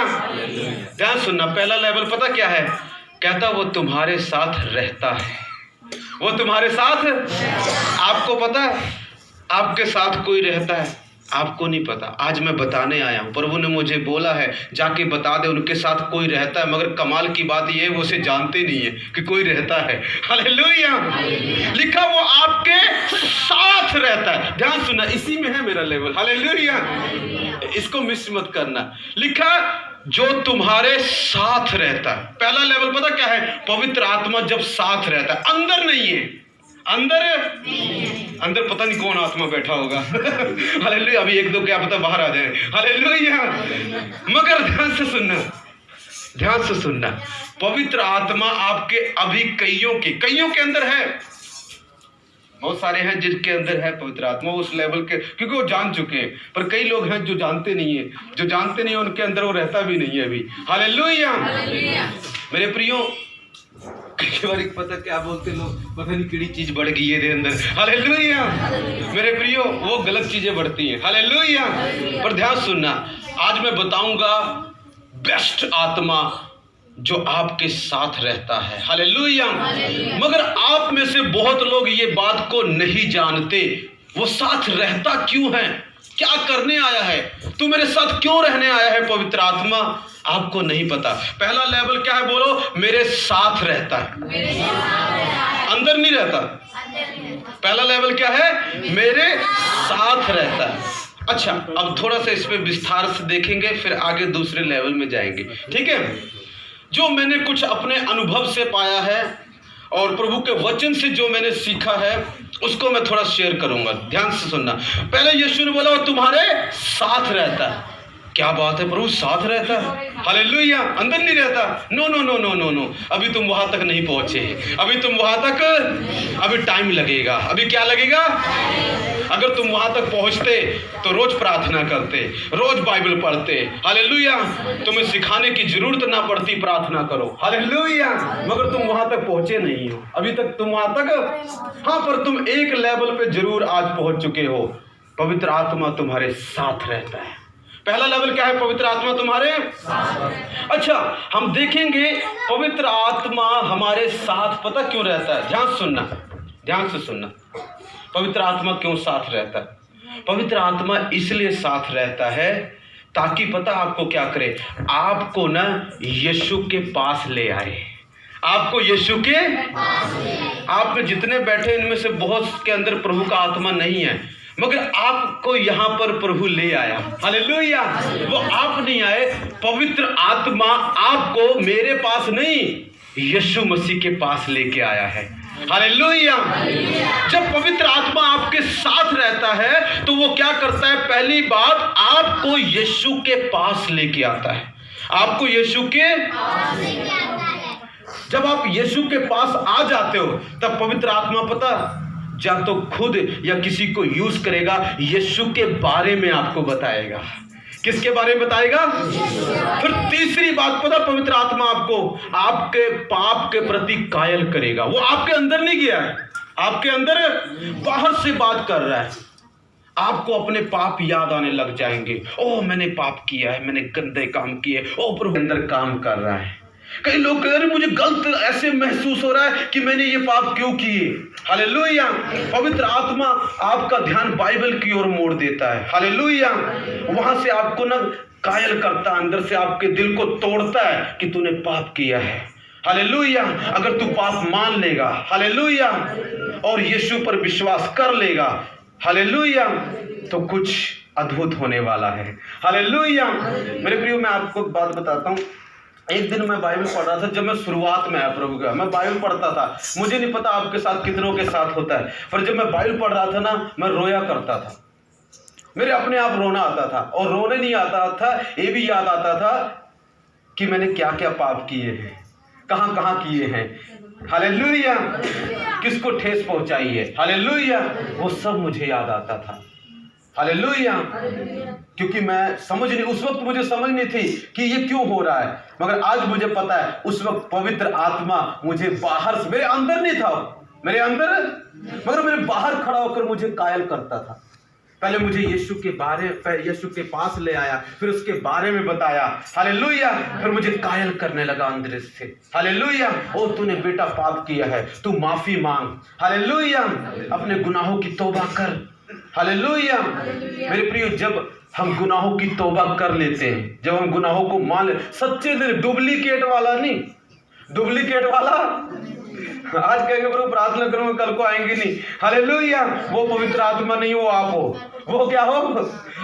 Hallelujah. ध्यान सुनना, पहला लेवल पता क्या है? कहता वो तुम्हारे साथ रहता है, वो तुम्हारे साथ। आपको पता है आपके साथ कोई रहता है? आपको नहीं पता। आज मैं बताने आया हूँ, प्रभु ने मुझे बोला है जाके बता दे उनके साथ कोई रहता है। मगर कमाल की बात ये है वो उसे जानते नहीं है कि कोई रहता है। हालेलुया। लिखा वो आपके साथ रहता है। ध्यान सुनना, इसी में है मेरा लेवल। हालेलुया, इसको मिस मत करना। लिखा जो तुम्हारे साथ रहता है। पहला लेवल पता क्या है? पवित्र आत्मा जब साथ रहता है, अंदर नहीं है। अंदर पता नहीं कौन आत्मा बैठा होगा। हालेलुया, अभी एक दो क्या पता बाहर आ जाए। हालेलुया। मगर ध्यान से सुनना, ध्यान से सुनना, पवित्र आत्मा आपके अभी कईयों के अंदर है। बहुत सारे हैं जिनके अंदर है पवित्र आत्मा उस लेवल के, क्योंकि वो जान चुके हैं। पर कई लोग हैं जो जानते नहीं है, जो जानते नहीं है उनके अंदर वो रहता भी नहीं है अभी। हालेलुया। मेरे प्रियो, कई बार पता क्या बोलते लोग, पता नहीं किड़ी चीज बढ़ गई है अंदर। हालेलुया। मेरे प्रियो, वो गलत चीजें बढ़ती हैं। हालेलुया। पर ध्यान सुनना, आज मैं बताऊंगा बेस्ट आत्मा जो आपके साथ रहता है। हालेलुया। मगर आप में से बहुत लोग ये बात को नहीं जानते, वो साथ रहता क्यों है, क्या करने आया है, तू मेरे साथ क्यों रहने आया है पवित्र आत्मा, आपको नहीं पता। पहला लेवल क्या है? बोलो, मेरे साथ रहता है, अंदर नहीं रहता। पहला लेवल क्या है? मेरे साथ रहता है। अच्छा, अब थोड़ा सा इस पे विस्तार से देखेंगे, फिर आगे दूसरे लेवल में जाएंगे। ठीक है? जो मैंने कुछ अपने अनुभव से पाया है और प्रभु के वचन से जो मैंने सीखा है उसको मैं थोड़ा शेयर करूंगा। ध्यान से सुनना। पहले यीशु ने बोला वो तुम्हारे साथ रहता है। क्या बात है, प्रभु साथ रहता है। हालेलुया। अंदर नहीं रहता। No no no no no no, अभी तुम वहां तक नहीं पहुंचे, अभी तुम वहां तक, अभी टाइम लगेगा। अभी क्या लगेगा? अगर तुम वहां तक पहुंचते तो रोज प्रार्थना करते, रोज बाइबल पढ़ते। हालेलुया। तुम्हें सिखाने की जरूरत ना पड़ती, प्रार्थना करो। हालेलुया। मगर तुम वहां तक पहुंचे नहीं हो अभी तक, तुम वहां तक, हाँ, पर तुम एक लेवल पे जरूर आज पहुंच चुके हो। पवित्र आत्मा तुम्हारे साथ रहता है। पहला लेवल क्या है? पवित्र आत्मा तुम्हारे साथ। अच्छा, हम देखेंगे पवित्र आत्मा हमारे साथ पता क्यों रहता है। ध्यान सुनना, ध्यान से सुनना, पवित्र आत्मा क्यों साथ रहता है? पवित्र आत्मा इसलिए साथ रहता है ताकि पता आपको क्या करे, आपको ना यीशु के पास ले आए। आपको यीशु के, आप में जितने बैठे इनमें से बहुत के अंदर प्रभु का आत्मा नहीं है, मगर आपको यहाँ पर प्रभु ले आया। हालेलुया। वो आप नहीं आए, पवित्र आत्मा आपको मेरे पास नहीं, यीशु मसीह के पास लेके आया है। हालेलुया। जब पवित्र आत्मा आपके साथ रहता है तो वो क्या करता है? पहली बात, आपको यीशु के पास लेके आता है। आपको यीशु के, जब आप यीशु के पास आ जाते हो तब पवित्र आत्मा पता या तो खुद या किसी को यूज करेगा, यीशु के बारे में आपको बताएगा। किसके बारे में बताएगा? फिर तीसरी बात पता, पवित्र आत्मा आपको आपके पाप के प्रति कायल करेगा। वो आपके अंदर नहीं गया है, आपके अंदर बाहर से बात कर रहा है। आपको अपने पाप याद आने लग जाएंगे। ओह, मैंने पाप किया है, मैंने गंदे काम किए। ओह, प्रभु अंदर काम कर रहा है। कई लोग कह रहे मुझे गलत ऐसे महसूस हो रहा है कि मैंने ये पाप क्यों किए। हालेलुया। पवित्र आत्मा आपका ध्यान बाइबल की ओर मोड़ देता है। हालेलुया। वहां से आपको ना कायल करता है, अंदर से आपके दिल को तोड़ता है कि तूने पाप किया है। हालेलुया। अगर तू पाप मान लेगा, हालेलुया, और यीशु पर विश्वास कर लेगा, हालेलुया, तो कुछ अद्भुत होने वाला है। हालेलुया। मेरे प्रियो, मैं आपको बात बताता हूँ। एक दिन मैं बाइबल पढ़ रहा था, जब मैं शुरुआत में आया प्रभु का, मैं बाइबल पढ़ता था। मुझे नहीं पता आपके साथ कितनों के साथ होता है, पर जब मैं बाइबल पढ़ रहा था ना, मैं रोया करता था। मेरे अपने आप रोना आता था, और रोने नहीं आता था, ये भी याद आता था कि मैंने क्या क्या पाप किए हैं, कहाँ कहाँ किए हैं। हालेलुया। किसको ठेस पहुंचाई है। हालेलुया। वो सब मुझे याद आता था। हालेलुया। क्योंकि मैं समझ नहीं, उस वक्त मुझे समझ नहीं थी कि ये क्यों हो रहा है, मगर आज मुझे पता है। उस वक्त पवित्र आत्मा मुझे बाहर से, मेरे अंदर नहीं था, मेरे अंदर, मगर मेरे बाहर खड़ा होकर मुझे कायल करता था। पहले मुझे यीशु के पास ले आया, फिर उसके बारे में बताया, हालेलुया। फिर मुझे कायल करने लगा अंदर से, हालेलुया। ओ तूने बेटा पाप किया है, तू माफी मांग, हालेलुया। अपने गुनाहों की तौबा कर, हालेलुया। मेरे प्रियो, जब हम गुनाहों की तौबा कर लेते हैं, जब हम गुनाहों को मान ले, सच्चे दिल, डुप्लीकेट वाला नहीं, डुप्लीकेट वाला आज कहेंगे प्रभु प्रार्थना करूंगा, कल को आएंगे नहीं, हालेलुया। वो पवित्र आत्मा नहीं, वो आप हो। वो क्या हो?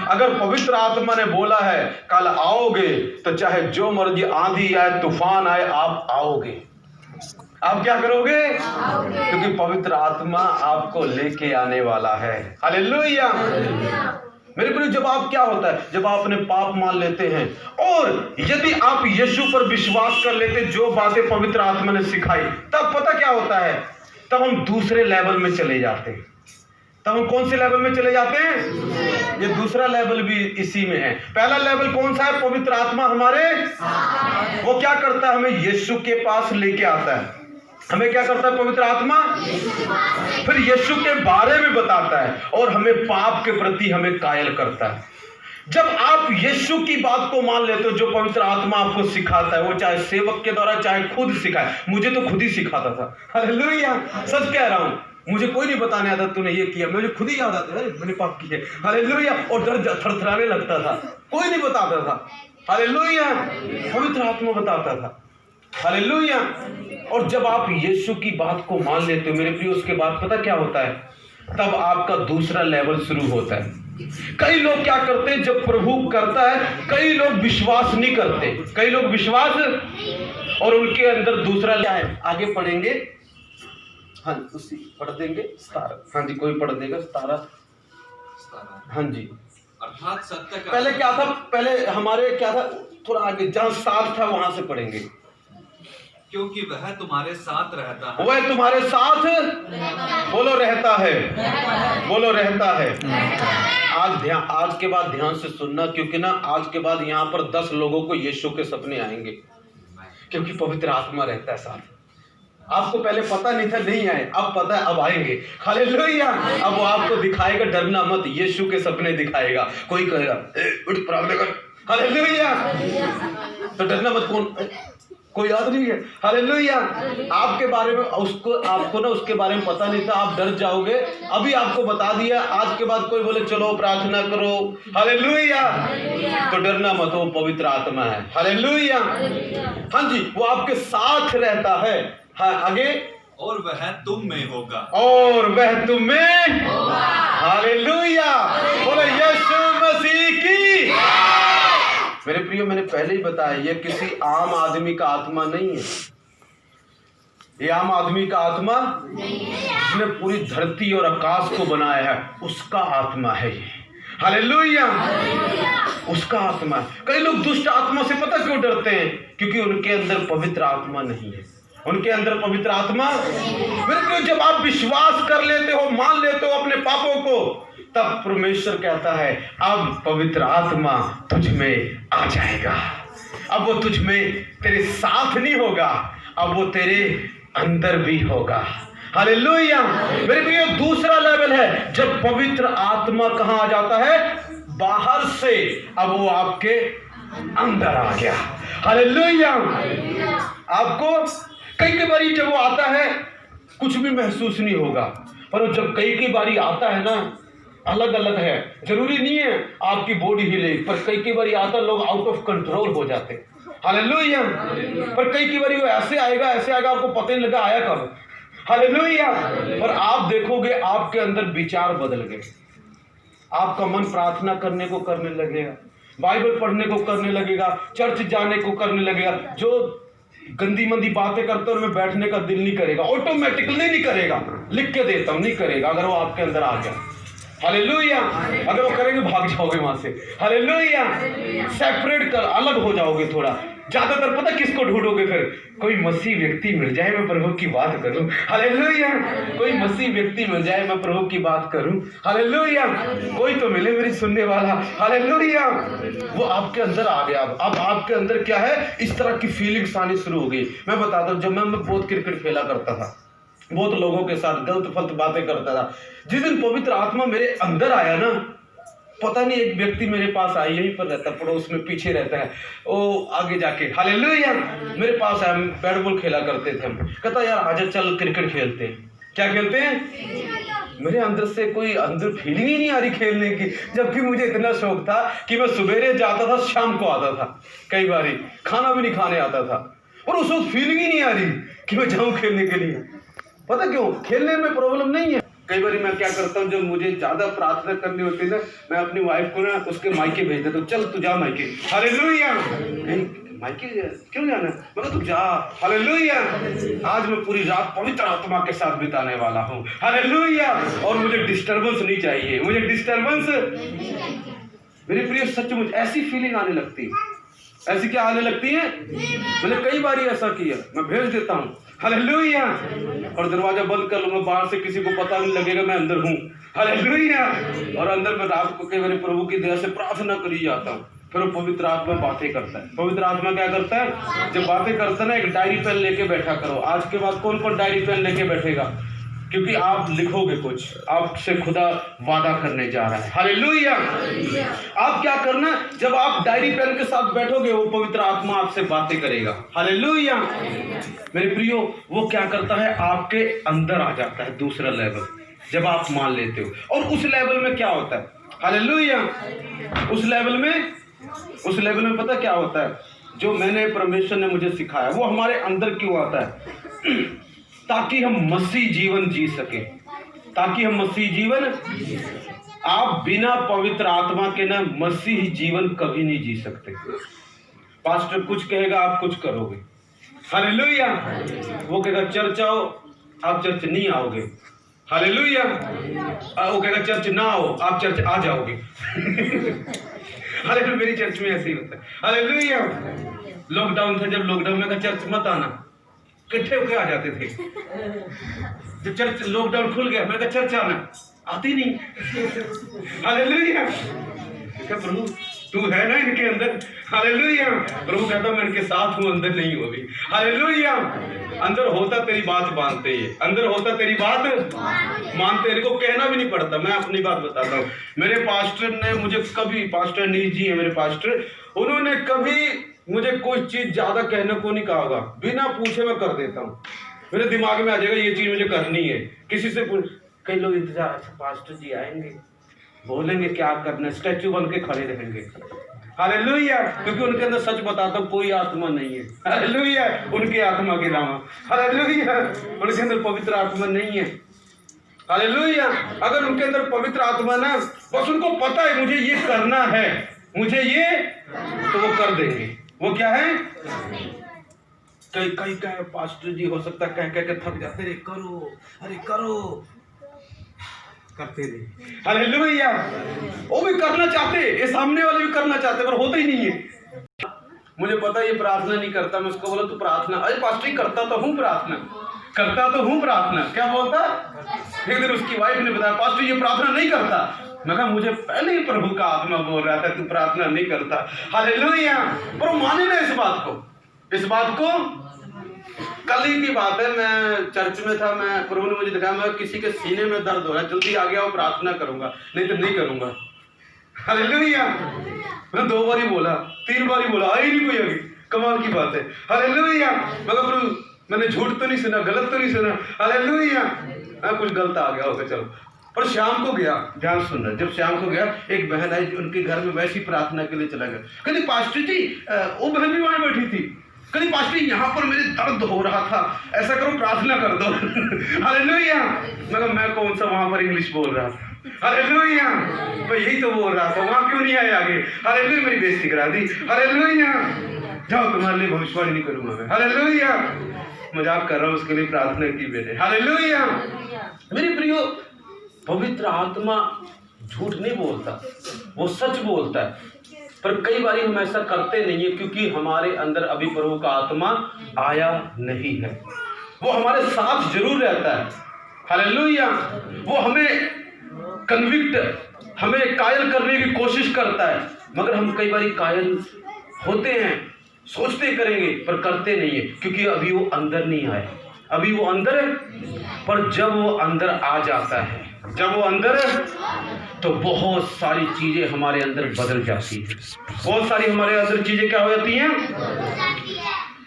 अगर पवित्र आत्मा ने बोला है कल आओगे, तो चाहे जो मर्जी आंधी आए, तूफान आए, आप आओगे। आप क्या करोगे? क्योंकि पवित्र आत्मा आपको लेके आने वाला है, हालेलुया। मेरे प्रिय, जब आप क्या होता है, जब आप अपने पाप मान लेते हैं और यदि आप यीशु पर विश्वास कर लेते, जो बातें पवित्र आत्मा ने सिखाई, तब पता क्या होता है, तब हम दूसरे लेवल में चले जाते हैं। तब हम कौन से लेवल में चले जाते हैं? ये दूसरा लेवल भी इसी में है। पहला लेवल कौन सा है? पवित्र आत्मा हमारे वो क्या करता है, हमें यीशु के पास लेके आता है। हमें क्या करता है पवित्र आत्मा? फिर यीशु के बारे में बताता है और हमें पाप के प्रति हमें कायल करता है। जब आप यीशु की बात को मान लेते हो, जो पवित्र आत्मा आपको सिखाता है, वो चाहे सेवक के द्वारा चाहे खुद सिखाए, मुझे तो खुद ही सिखाता था, हालेलुया। सच कह रहा हूं, मुझे कोई नहीं बताने आता तूने ये किया, मुझे खुद ही याद आता है मैंने पाप किया, हालेलुया। और डर थरथराने लगता था, कोई नहीं बताता था, हालेलुया। पवित्र आत्मा बताता था, हालेलुया। और जब आप यीशु की बात को मान लेते हो मेरे प्रिय, उसके बाद पता क्या होता है, तब आपका दूसरा लेवल शुरू होता है। कई लोग क्या करते हैं, जब प्रभु करता है, कई लोग विश्वास नहीं करते, कई लोग विश्वास, और उनके अंदर दूसरा क्या है, आगे पढ़ेंगे, हाँ उसी पढ़ देंगे 17, हाँ जी कोई पढ़ देगा 17, हाँ जी। अर्थात सत्य का पहले क्या था, पहले हमारे क्या था, थोड़ा आगे जहाँ 7 था वहां से पढ़ेंगे। क्योंकि वह तुम्हारे साथ रहता है, वह तुम्हारे साथ बोलो रहता है, बोलो रहता है। आज के बाद ध्यान से सुनना, क्योंकि ना आज के बाद यहाँ पर 10 लोगों को यीशु के सपने आएंगे, क्योंकि पवित्र आत्मा रहता है साथ। आपको पहले पता नहीं था, नहीं आए, अब पता है, अब आएंगे, हालेलुया। अब वो आपको दिखाएगा, डरना मत, यीशु के सपने दिखाएगा। कोई कहेगा उठ प्रार्थना कर, हालेलुया, तो डरना मत। कौन? कोई याद नहीं है, हालेलुया। आपके बारे में आपको ना उसके बारे में पता नहीं था, आप डर जाओगे। अभी आपको बता दिया, आज के बाद कोई बोले चलो प्रार्थना करो, हालेलुया, तो डरना मत, वो पवित्र आत्मा है, हालेलुया। हाँ जी, वो आपके साथ रहता है। हाँ आगे, और वह तुम में होगा, और वह तुम में होगा, हालेलुया। बोले यीशु मसीह की। मेरे प्रियो, मैंने पहले ही बताया, ये किसी आम आदमी का आत्मा नहीं है, ये आम आदमी का आत्मा जिसने पूरी धरती और आकाश को बनाया है, उसका आत्मा है ये, हालेलुया, उसका आत्मा है। कई लोग दुष्ट आत्मा से पता क्यों डरते हैं? क्योंकि उनके अंदर पवित्र आत्मा नहीं है, उनके अंदर पवित्र आत्मा। मेरे प्रियो, जब आप विश्वास कर लेते हो, मान लेते हो अपने पापों को, तब परमेश्वर कहता है अब पवित्र आत्मा तुझ में आ जाएगा। अब वो तुझ में तेरे साथ नहीं होगा, अब वो तेरे अंदर भी होगा, हालेलुया। मेरे प्रियो, दूसरा लेवल है जब पवित्र आत्मा कहाँ आ जाता है? बाहर से, अब वो आपके अंदर आ गया, हालेलुया। आपको कई बारी जब वो आता है कुछ भी महसूस नहीं होगा, पर जब कई बारी आता है ना, अलग अलग है, जरूरी नहीं है आपकी बॉडी हिले, पर कई बारी आता लोग आउट ऑफ कंट्रोल हो जाते, हालेलुया। पर कई बारी वो ऐसे आएगा आपको पता नहीं लगा आया कब, हालेलुया। पर आप देखोगे आपके अंदर विचार बदल गए, आपका मन प्रार्थना करने को करने लगेगा, बाइबल पढ़ने को करने लगेगा, चर्च जाने को करने लगेगा। जो गंदी मंदी बातें करते और मैं बैठने का दिल नहीं करेगा, ऑटोमेटिकली नहीं करेगा, लिख के देता हूं, नहीं करेगा। अगर वो आपके अंदर आ गया, हालेलुया। अगर वो करेंगे भाग जाओगे वहां से, हालेलुया। सेपरेट कर, अलग हो जाओगे थोड़ा। ज्यादातर पता किसको ढूंढोगे फिर? कोई मसीह व्यक्ति मिल जाए मैं प्रभु की बात करूं, हालेलुया। कोई मसीह व्यक्ति मिल जाए मैं प्रभु की बात करूं, हालेलुया। कोई तो मिले मेरी सुनने वाला, हालेलुया। वो आपके अंदर आ गया। अब आपके अंदर क्या है? इस तरह की फीलिंग्स आनी शुरू हो गई। मैं बताता हूँ, जब मैं बहुत क्रिकेट खेला करता था, बहुत लोगों के साथ गलत फलत बातें करता था, जिस दिन पवित्र आत्मा मेरे अंदर आया ना, पता नहीं एक व्यक्ति मेरे पास आया, यहीं पर रहता, पड़ोस में पीछे रहता है, वो आगे जाके हालेलुया मेरे पास आया, बैट बॉल खेला करते थे हम। कहता यार आजा चल क्रिकेट खेलते हैं। क्या खेलते हैं? मेरे अंदर से कोई अंदर फीलिंग ही नहीं आ रही खेलने की, जबकि मुझे इतना शौक था कि मैं सवेरे जाता था, शाम को आता था, कई बार खाना भी नहीं खाने आता था, और उस वक्त फीलिंग ही नहीं आ रही कि मैं जाऊं खेलने के लिए। पता क्यों? खेलने में प्रॉब्लम नहीं है। कई बार मैं क्या करता हूँ, जब मुझे ज्यादा प्रार्थना करनी होती है ना, मैं अपनी वाइफ को ना उसके मायके भेज देता हूँ, चल तू जा मायके। हालेलुया। मायके क्यों जाना? मगर तू जा। हालेलुया। आज मैं पूरी रात पवित्र आत्मा के साथ बिताने वाला हूँ। हालेलुया। और मुझे डिस्टर्बेंस नहीं चाहिए, मुझे डिस्टर्बेंस। मेरे प्रिय सचमुच ऐसी फीलिंग आने लगती है। ऐसी क्या आने लगती है? मैंने कई बार ऐसा किया, मैं भेज देता हूँ हालेलुया, और दरवाजा बंद कर लूंगा, बाहर से किसी को पता नहीं लगेगा मैं अंदर हूँ। हालेलुया। और अंदर में रात को कई बार प्रभु की दया से प्रार्थना करी जाता हूँ। फिर वो पवित्र आत्मा बातें करता है। पवित्र आत्मा क्या करता है? जब बातें करता है ना, एक डायरी पेन लेके बैठा करो। आज के बाद कौन कौन डायरी पेन लेके बैठेगा? क्योंकि आप लिखोगे कुछ, आपसे खुदा वादा करने जा रहा है। हालेलुया। आप क्या करना, जब आप डायरी पेन के साथ बैठोगे, वो पवित्र आत्मा आपसे बातें करेगा। हालेलुया। मेरे प्रियो, वो क्या करता है? आपके अंदर आ जाता है दूसरा लेवल, जब आप मान लेते हो। और उस लेवल में क्या होता है? हालेलुया। उस लेवल में पता क्या होता है? जो मैंने परमेश्वर ने मुझे सिखाया, वो हमारे अंदर क्यों आता है? ताकि हम मसीह जीवन जी सके, ताकि हम मसीह जीवन। आप बिना पवित्र आत्मा के ना मसीह जीवन कभी नहीं जी सकते। पास्टर कुछ कहेगा, आप कुछ करोगे। हालेलुया। वो कहेगा चर्च आओ, आप चर्च नहीं आओगे। हालेलुया। वो कहेगा चर्च ना आओ, आप चर्च आ जाओगे। हालेलुया। मेरी चर्च में ऐसे ही होता है। हालेलुया। लॉकडाउन था, जब लॉकडाउन में कहा चर्च मत आना, इकट्ठे होके आ जाते थे। जब चर्च लॉकडाउन खुल गया, मैं कहा चर्च आना, आती नहीं। हालेलुया। क्या प्रभु तू है ना इनके अंदर? हालेलुया। प्रभु कहता मैं इनके साथ हूं, अंदर नहीं हो अभी। हालेलुया। अंदर होता तेरी बात मानते ही, अंदर होता तेरी बात मानते, इनको कहना भी नहीं पड़ता। मैं अपनी बात बताता हूँ। मेरे पास्टर ने मुझे कभी, पास्टर नीज जी है मेरे पास्टर, उन्होंने कभी मुझे कोई चीज ज्यादा कहने को नहीं कहा होगा। बिना पूछे मैं कर देता हूँ। मेरे दिमाग में आ जाएगा ये चीज मुझे करनी है। किसी से पूछ, कई लोग इंतजार, अच्छा पास्टर जी आएंगे, बोलेंगे क्या करना, स्टैचू बन के खड़े रहेंगे। हालेलुया। क्योंकि उनके अंदर सच बताता हूँ, कोई आत्मा नहीं है। हालेलुया। उनके आत्मा के नाम। हालेलुया। उनके अंदर पवित्र आत्मा नहीं है। हालेलुया। अगर उनके अंदर पवित्र आत्मा ना, बस उनको पता है मुझे ये करना है, मुझे ये, तो वो कर देंगे। वो क्या है? कई कह पास्टर जी हो सकता है कह थक जाते, अरे करो, अरे करो, करते नहीं। हालेलुया। वो भी करना चाहते, ये सामने वाले भी करना चाहते, पर होता ही नहीं है। मुझे पता ये प्रार्थना नहीं करता, मैं उसको बोला तू प्रार्थना, अरे पास्टर करता तो हूँ प्रार्थना, करता तो हूँ प्रार्थना। क्या बोलता? एक दिन उसकी वाइफ ने बताया पास्टर ये प्रार्थना नहीं करता। मैं कहा मुझे पहले ही प्रभु का आत्मा बोल रहा था तू प्रार्थना नहीं करता। हालेलुया। पर वो माने ना इस बात को। कल ही की बात है, मैं चर्च में था, मैं प्रभु ने मुझे दिखाया, मैं किसी के सीने में दर्द हो रहा है, जल्दी आ गया, वो प्रार्थना करूंगा, नहीं तो नहीं करूंगा। हालेलुया। मैं 2 बार ही बोला, 3 बार ही बोला, आई नहीं कोई अभी। कमाल की बात है। हालेलुया। मगर प्रभु मैंने झूठ तो नहीं सुना, गलत तो नहीं सुना। हालेलुया। कुछ गलत आ गया होगा, चलो। पर शाम को गया, ध्यान सुनना, जब शाम को गया, एक बहन आई, उनके घर में वैसी प्रार्थना के लिए चला गया। कहती पास्टर जी, वो बहन भी वहां बैठी थी, कहती पास्टर यहाँ पर मेरे दर्द हो रहा था, ऐसा करो प्रार्थना कर दो। हालेलुया। मगर मैं कौन सा वहां पर इंग्लिश बोल रहा था। हालेलुया। मैं यही तो बोल रहा था, वहां क्यों नहीं आए आगे। हालेलुया। मेरी बेइज्जती करा दी। हालेलुया। जाओ तुम्हारे लिए भविष्यवाणी नहीं करूंगा मैं। हालेलुया। मजाक कर रहा हूँ, उसके लिए प्रार्थना की मैंने। हालेलुया। मेरे प्रियो, पवित्र आत्मा झूठ नहीं बोलता, वो सच बोलता है। पर कई बार हम ऐसा करते नहीं है, क्योंकि हमारे अंदर अभी प्रभु का आत्मा आया नहीं है। वो हमारे साथ जरूर रहता है। हालेलुया। वो हमें कन्विक्ट, हमें कायल करने की कोशिश करता है, मगर हम कई बार कायल होते हैं, सोचते करेंगे पर करते नहीं है, क्योंकि अभी वो अंदर नहीं आया। अभी वो अंदर है, पर जब वो अंदर आ जाता है, जब वो अंदर है, तो बहुत सारी चीजें हमारे अंदर बदल जाती है। बहुत सारी हमारे अंदर चीजें क्या हो जाती हैं?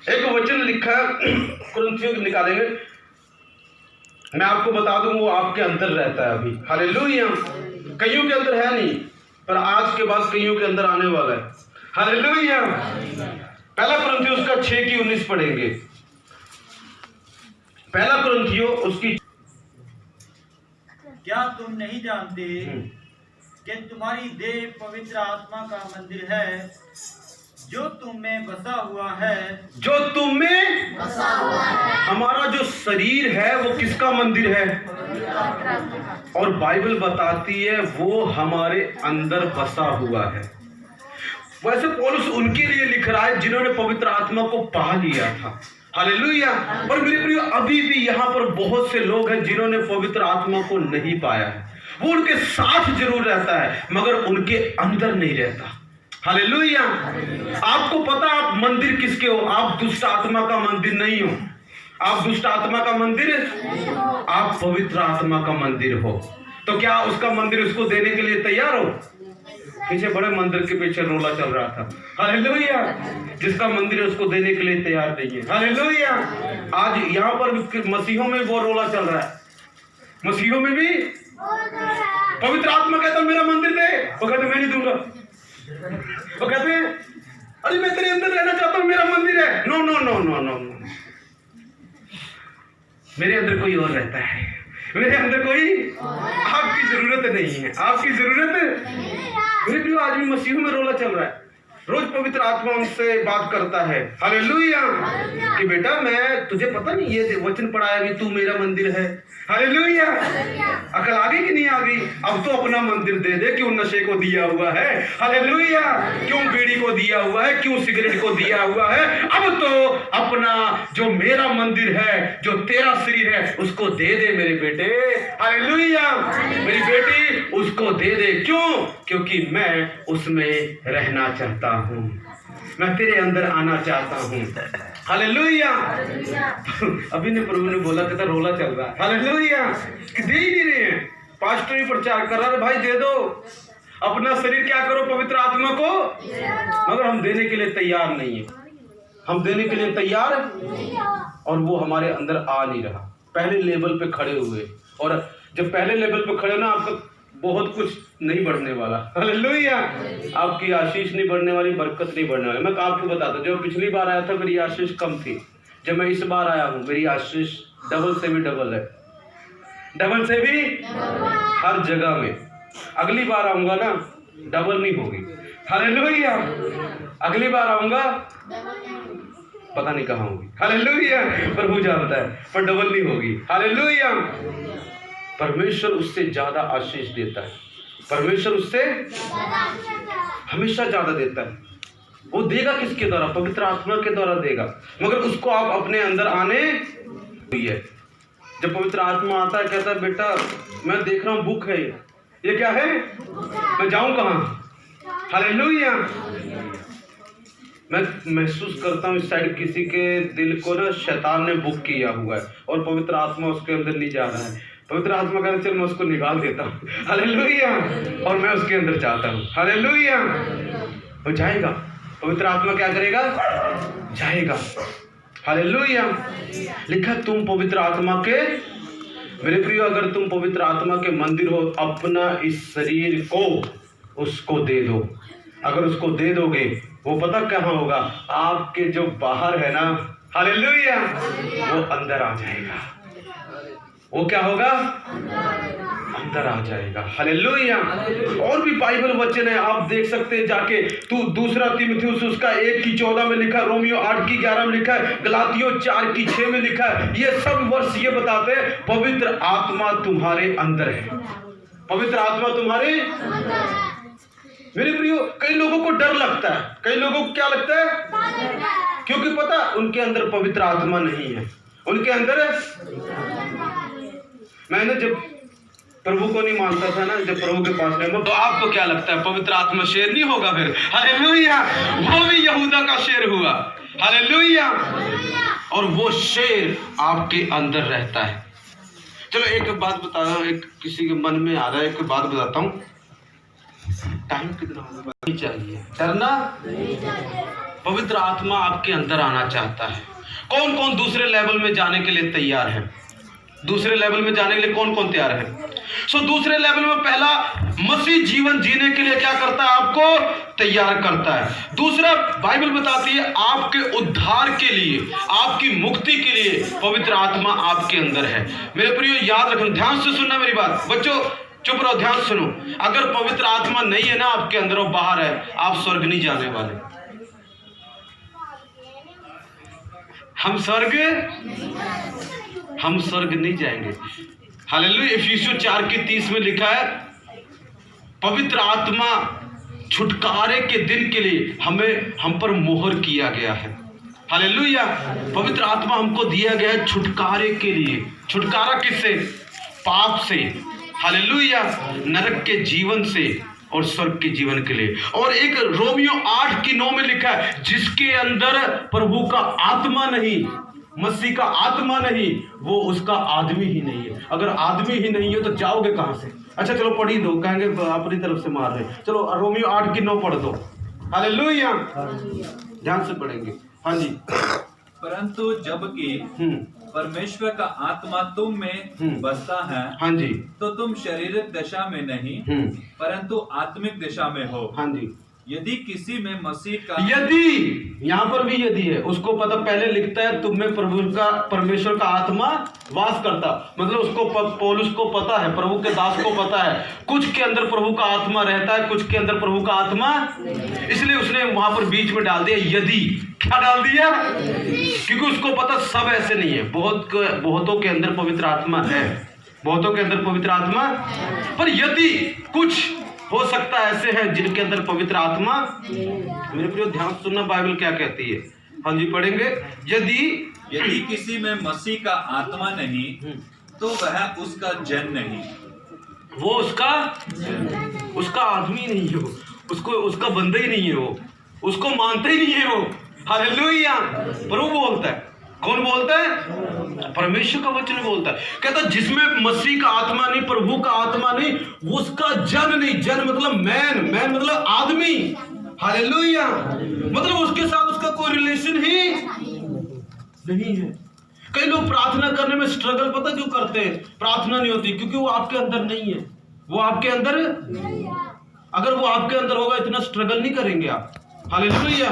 एक वचन लिखा है, कुरिन्थियों को निकालेंगे, मैं आपको बता दूं, वो आपके अंदर रहता है अभी। हालेलुया। कईयों के अंदर है नहीं, पर आज के बाद कईयों के अंदर आने वाला है। हालेलुया। पहला कुरिन्थियों उसका 6:19 पढ़ेंगे। पहला कुरिन्थियों उसकी, क्या तुम नहीं जानते कि तुम्हारी देह पवित्र आत्मा का मंदिर है, जो तुम में बसा हुआ है? जो तुम में बसा हुआ है। हमारा जो शरीर है वो किसका मंदिर है? और बाइबल बताती है वो हमारे अंदर बसा हुआ है। वैसे पौलुस उनके लिए लिख रहा है जिन्होंने पवित्र आत्मा को पा लिया था। हालेलुया। और मेरे प्रियो, अभी भी यहाँ पर बहुत से लोग हैं जिन्होंने पवित्र आत्मा को नहीं पाया है। वो उनके साथ जरूर रहता है, मगर उनके अंदर नहीं रहता। हालेलुया। आपको पता आप मंदिर किसके हो? आप दुष्ट आत्मा का मंदिर नहीं हो। आप दुष्ट आत्मा का मंदिर, आप पवित्र आत्मा का मंदिर हो। तो क्या उसका मंदिर उसको देने के लिए तैयार हो? पीछे बड़े मंदिर के पीछे रोला चल रहा था। हालेलुया। जिसका मंदिर है उसको देने के लिए तैयार नहीं है। हालेलुया। आज यहाँ पर मसीहों में वो रोला चल रहा है। मसीहों में भी पवित्र आत्मा कहता मेरा मंदिर दे, वो कहते मैं नहीं दूंगा। वो कहते हैं अरे मैं तेरे अंदर रहना चाहता हूँ, मेरा मंदिर है। No no no no no no, मेरे अंदर कोई और रहता है। मेरे अंदर कोई आपकी जरूरत नहीं है। आपकी जरूरत मेरे प्रियो, आज भी मसीहों में रोला चल रहा है। रोज पवित्र आत्मा उनसे बात करता है। हालेलुया। कि बेटा मैं तुझे पता नहीं ये वचन पढ़ा है, तू मेरा मंदिर है। हालेलुया। अकल आ गई कि नहीं आ गई? अब तो अपना मंदिर दे दे। क्यों नशे को दिया हुआ है? हालेलुया। क्यों बीड़ी को दिया हुआ है? क्यों सिगरेट को दिया हुआ है? अब तो अपना जो मेरा मंदिर है, जो तेरा शरीर है, उसको दे दे मेरे बेटे। हालेलुया। मेरी बेटी उसको दे दे। क्यों? क्योंकि मैं उसमें रहना चाहता हूँ, मैं तेरे अंदर आना चाहता हूँ। हालेलुया। अभी ने प्रभु ने बोला कहता रोला चल रहा है। हालेलुया। कि दे ही नहीं रहे हैं। पास्टर ही प्रचार कर रहा है भाई दे दो, अपना शरीर क्या करो पवित्र आत्मा को, मगर हम देने के लिए तैयार नहीं है। हम देने के लिए तैयार और वो हमारे अंदर आ नहीं रहा। पहले लेवल पे खड़े हुए, और जब पहले लेवल पे खड़े ना, आपका बहुत कुछ नहीं बढ़ने वाला। हालेलुया। आपकी आशीष नहीं बढ़ने वाली, बरकत नहीं बढ़ने वाली। मैं आपको बताता हूं, जब पिछली बार आया था मेरी आशीष कम थी। जब मैं इस बार आया हूं मेरी आशीष डबल से भी डबल है। डबल से भी हर जगह में। अगली बार आऊंगा ना डबल नहीं होगी। हालेलुया। अगली बार आऊंगा पता नहीं कहाँ होगी। हालेलुया। प्रभु जानता है, पर डबल नहीं होगी। हालेलुया। परमेश्वर उससे ज्यादा आशीष देता है। परमेश्वर उससे हमेशा ज्यादा देता है। वो देगा किसके द्वारा? पवित्र आत्मा के द्वारा देगा, मगर उसको आप अपने अंदर आने हुई है। जब पवित्र आत्मा आता है, कहता है बेटा मैं देख रहा हूँ बुक है, ये क्या है, मैं जाऊं कहाँ? हालेलुया। मैं महसूस करता हूँ इस साइड किसी के दिल को ना शैतान ने बुक किया हुआ है, और पवित्र आत्मा उसके अंदर नहीं जा रहा है। पवित्र आत्मा कहता चल मैं उसको निकाल देता हूँ। हालेलुया। और मैं उसके अंदर जाता हूँ। हालेलुया। वो जाएगा। पवित्र आत्मा क्या करेगा? जाएगा। हालेलुया। लिखा तुम पवित्र आत्मा के, मेरे प्रियो अगर तुम पवित्र आत्मा के मंदिर हो, अपना इस शरीर को उसको दे दो। अगर उसको दे दोगे, वो पता कहाँ होगा? आपके जो बाहर है ना, हालेलुया, वो अंदर आ जाएगा। वो क्या होगा? अंदर आ जाएगा। हालेलुया। और भी बाइबल वचन है, आप देख सकते हैं जाके। तू दूसरा तीमुथियुस उसका 1:14 में लिखा है, रोमियो 8:11 में लिखा है, गलातियों 4:6 में लिखा है। ये सब वर्ष ये बताते हैं पवित्र आत्मा तुम्हारे अंदर है। पवित्र आत्मा तुम्हारे, मेरे प्रियो कई लोगों को डर लगता है। कई लोगों को क्या लगता है? क्योंकि पता उनके अंदर पवित्र आत्मा नहीं है। उनके अंदर मैंने जब प्रभु को नहीं मानता था ना, जब प्रभु के पास गया, तो आपको क्या लगता है पवित्र आत्मा शेर नहीं होगा फिर? हालेलुया। वो भी यहूदा का शेर हुआ। हालेलुया। और वो शेर आपके अंदर रहता है। चलो एक बात बताना, एक किसी के मन में आ रहा है, एक बात बताता हूँ। टाइम कितना होगा? नहीं चाहिए डरना, पवित्र आत्मा आपके अंदर आना चाहता है। कौन कौन दूसरे लेवल में जाने के लिए तैयार है? दूसरे लेवल में जाने के लिए कौन कौन तैयार है? दूसरे लेवल में पहला, मसीह जीवन जीने के लिए क्या करता है? आपको तैयार करता है। दूसरा, बाइबल बताती है आपके उद्धार के लिए, आपकी मुक्ति के लिए पवित्र आत्मा आपके अंदर है। मेरे प्रियो याद रखना, ध्यान से सुनना मेरी बात। बच्चों चुप रहो, ध्यान सुनो। अगर पवित्र आत्मा नहीं है ना आपके अंदर और बाहर है, आप स्वर्ग नहीं जाने वाले। हम स्वर्ग नहीं जाएंगे। हालेलुया। इफिसियों 4:30 में लिखा है, पवित्र आत्मा छुटकारे के दिन के लिए हम पर मोहर किया गया है। हालेलुया। पवित्र आत्मा हमको दिया गया है छुटकारे के लिए। छुटकारा किससे? पाप से, हालेलुया, नरक के जीवन से और स्वर्ग के जीवन के लिए। और एक रोमियो 8:9 में लिखा है, जिसके अंदर प्रभु का आत्मा नहीं, मसीह का आत्मा नहीं, वो उसका आदमी ही नहीं है। अगर आदमी ही नहीं है तो जाओगे कहां से? अच्छा चलो पढ़ ही दो, कहेंगे अपनी तरफ से मार रहे। चलो रोमियो 8:9 पढ़ दो। हालेलुया। ध्यान से पढ़ेंगे। हाँ जी। परंतु जबकि परमेश्वर का आत्मा तुम में बसता है, हाँ जी, तो तुम शारीरिक दशा में नहीं परंतु आत्मिक दिशा में हो। हाँ जी। यदि किसी में मसीह का, यदि, यहाँ पर भी यदि है, उसको पता, पहले लिखता है तुम में परमेश्वर का आत्मा वास करता, मतलब उसको पौलुस को पता है, प्रभु के दास को पता है, कुछ के अंदर प्रभु का आत्मा रहता है, कुछ के अंदर प्रभु का आत्मा, इसलिए उसने वहां पर बीच में डाल दिया यदि। क्या डाल दिया? क्योंकि उसको पता सब ऐसे नहीं है, बहुतों के अंदर पवित्र आत्मा है, बहुतों के अंदर पवित्र आत्मा, पर यदि कुछ हो सकता है ऐसे हैं जिनके अंदर पवित्र आत्मा। मेरे प्रियो ध्यान सुनना, बाइबल क्या कहती है। हाँ जी पढ़ेंगे। यदि किसी में मसीह का आत्मा नहीं तो वह उसका जन नहीं, वो उसका आदमी नहीं है, उसको उसका बंदा ही नहीं है, वो उसको मानता ही नहीं है वो। हालेलुया। प्रभु बोलता है। कौन बोलता है? परमेश्वर का वचन बोलता है। कहता जिसमें मसीह का आत्मा नहीं, प्रभु का आत्मा नहीं, उसका जन नहीं। जन मतलब मैन मतलब आदमी। हालेलुया। मतलब उसके साथ उसका कोई रिलेशन ही नहीं है। कई लोग प्रार्थना करने में स्ट्रगल पता क्यों करते हैं? प्रार्थना नहीं होती क्योंकि वो आपके अंदर नहीं है। वो आपके अंदर, अगर वो आपके अंदर होगा इतना स्ट्रगल नहीं करेंगे आप। हालेलुया।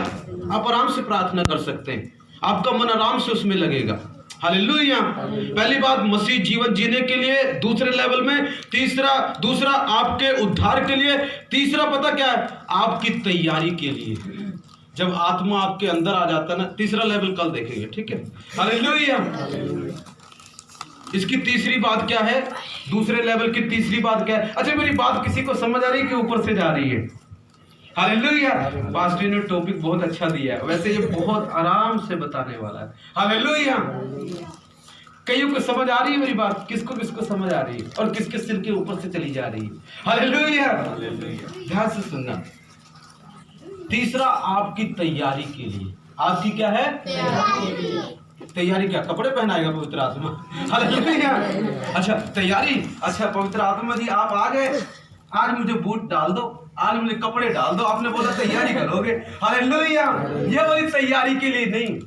आप आराम से प्रार्थना कर सकते हैं, आपका मन आराम से उसमें लगेगा। हालेलुया। पहली बात मसीह जीवन जीने के लिए दूसरे लेवल में, दूसरा आपके उद्धार के लिए, तीसरा पता क्या है? आपकी तैयारी के लिए। जब आत्मा आपके अंदर आ जाता है ना, तीसरा लेवल कल देखेंगे, ठीक है। हालेलुया। इसकी तीसरी बात क्या है? दूसरे लेवल की तीसरी बात क्या है? अच्छा मेरी बात किसी को समझ आ रही है कि ऊपर से जा रही है? हालेलुया। पास्टर ने टॉपिक बहुत अच्छा दिया है, वैसे ये बहुत आराम से बताने वाला है। हालेलुया। कईयों को समझ आ रही है मेरी बात? किसको किसको समझ आ रही है और किसके सिर के ऊपर से चली जा रही है? हालेलुया। ध्यान से सुनना। तीसरा आपकी तैयारी के लिए। आपकी क्या है? तैयारी क्या? कपड़े पहनाएगा पवित्र आत्मा? हालेलुया। अच्छा तैयारी, अच्छा पवित्र आत्मा जी आप आ गए, आज मुझे बूट डाल दो, आज मुझे कपड़े डाल दो, आपने बोला तैयारी करोगे। हालेलुया। ये वाली तैयारी के लिए नहीं,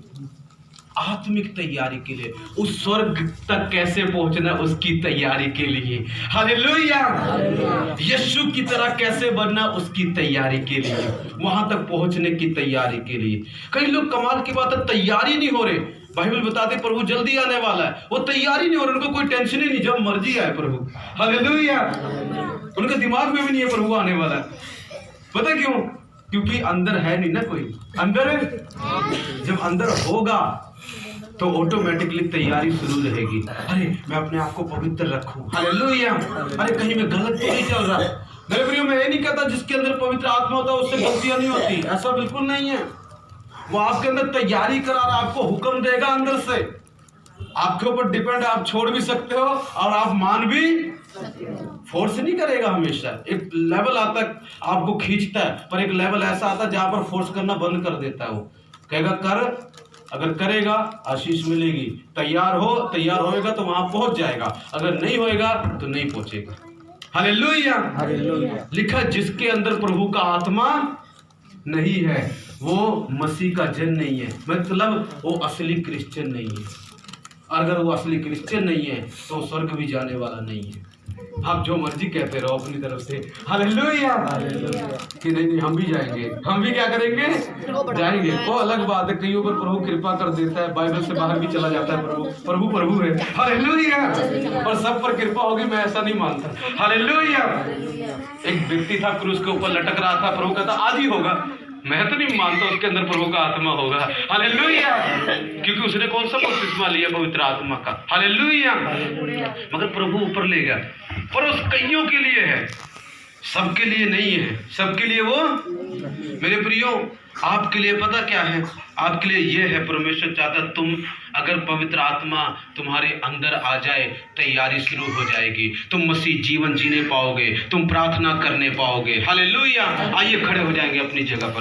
आत्मिक तैयारी के लिए, उस स्वर्ग तक कैसे पहुंचना उसकी तैयारी के लिए। हालेलुया। यीशु की तरह कैसे बनना उसकी तैयारी के लिए, वहां तक पहुंचने की तैयारी के लिए। कई लोग, कमाल की बात है, तैयारी नहीं हो रहे। बाइबल बताते प्रभु जल्दी आने वाला है, वो तैयारी नहीं हो रही, उनको कोई टेंशन ही नहीं, जब मर्जी आए प्रभु। हालेलुया। उनके दिमाग में भी नहीं है प्रभु आने वाला है। पता क्यों? क्योंकि अंदर है नहीं ना कोई। अंदर जब अंदर होगा तो ऑटोमेटिकली तैयारी शुरू रहेगी। अरे मैं अपने आप को पवित्र रखूं। हालेलुया। अरे कहीं मैं गलत तो नहीं चल रहा। मेरे प्रियो मैं ये नहीं कहता जिसके अंदर पवित्र आत्मा होता है उससे गलतियां नहीं होती, ऐसा बिल्कुल नहीं है। वो आपके अंदर तैयारी करा रहा, आपको हुक्म देगा अंदर से, आपके ऊपर डिपेंड, आप छोड़ भी सकते हो और आप मान भी, फोर्स नहीं करेगा हमेशा। एक लेवल आता है आपको खींचता है, पर एक लेवल ऐसा आता है जहां पर फोर्स करना बंद कर देता है। वो कहेगा कर, अगर करेगा आशीष मिलेगी, तैयार होएगा तो वहां पहुंच जाएगा, अगर नहीं होएगा तो नहीं पहुंचेगा। हालेलुया। लिखा जिसके अंदर प्रभु का आत्मा नहीं है वो मसीह का जन नहीं है, मतलब वो असली क्रिश्चियन नहीं है। अगर वो असली क्रिश्चियन नहीं है तो स्वर्ग भी जाने वाला नहीं है। आप जो मर्जी कहते रहो अपनी तरफ से, हालेलुया, कि नहीं हम भी जाएंगे, हम भी क्या करेंगे, जाएंगे। वो अलग बात है, कईयों पर प्रभु कृपा कर देता है, बाइबल से बाहर भी चला जाता है, प्रभु है, हालेलुया, और सब पर कृपा होगी, मैं ऐसा नहीं मानता। हालेलुया। एक व्यक्ति था क्रूस के ऊपर लटक रहा था, प्रभु कहता आदि होगा, मैं तो नहीं मानता उसके अंदर प्रभु का आत्मा होगा। हालेलुया, क्योंकि उसने कौन सा बपतिस्मा लिया, पवित्र आत्मा का। हालेलुया। मगर प्रभु ऊपर ले गया, पर उस कईयों के लिए है, सबके लिए नहीं है। सबके लिए वो, मेरे प्रियो, आपके लिए पता क्या है, आपके लिए ये है, परमेश्वर चाहता तुम अगर पवित्र आत्मा तुम्हारे अंदर आ जाए, तैयारी शुरू हो जाएगी, तुम मसीह जीवन जीने पाओगे, तुम प्रार्थना करने पाओगे। हालेलुया। आइए खड़े हो जाएंगे अपनी जगह पर।